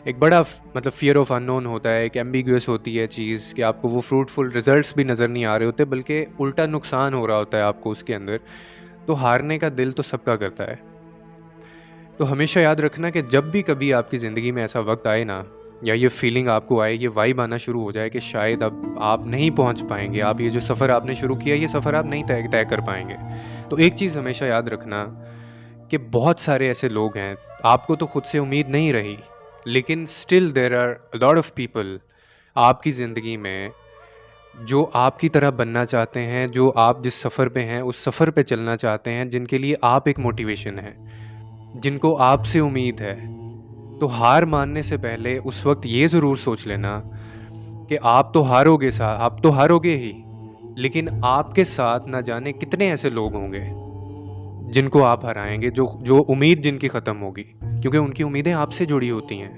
एक बड़ा मतलब फ़ियर ऑफ अननोन होता है, एक एम्बिगुअस होती है चीज़ कि आपको वो फ्रूटफुल रिज़ल्ट्स भी नज़र नहीं आ रहे होते, बल्कि उल्टा नुकसान हो रहा होता है आपको उसके अंदर। तो हारने का दिल तो सबका करता है। तो हमेशा याद रखना कि जब भी कभी आपकी ज़िंदगी में ऐसा वक़्त आए ना, या ये फ़ीलिंग आपको आए, ये वाइब आना शुरू हो जाए कि शायद अब आप नहीं पहुँच पाएँगे, आप ये जो सफ़र आपने शुरू किया, ये सफ़र आप नहीं तय तय कर पाएँगे। तो एक चीज़ हमेशा याद रखना कि बहुत सारे ऐसे लोग हैं, आपको तो खुद से उम्मीद नहीं रही, लेकिन still there are a lot of people आपकी ज़िंदगी में जो आपकी तरह बनना चाहते हैं, जो आप जिस सफ़र पे हैं, उस सफ़र पे चलना चाहते हैं, जिनके लिए आप एक मोटिवेशन हैं, जिनको आपसे उम्मीद है। तो हार मानने से पहले उस वक़्त ये ज़रूर सोच लेना कि आप तो हारोगे ही, लेकिन आपके साथ ना जाने कितने ऐसे लोग होंगे जिनको आप हराएँगे, जो जो उम्मीद जिनकी ख़त्म होगी, क्योंकि उनकी उम्मीदें आपसे जुड़ी होती हैं।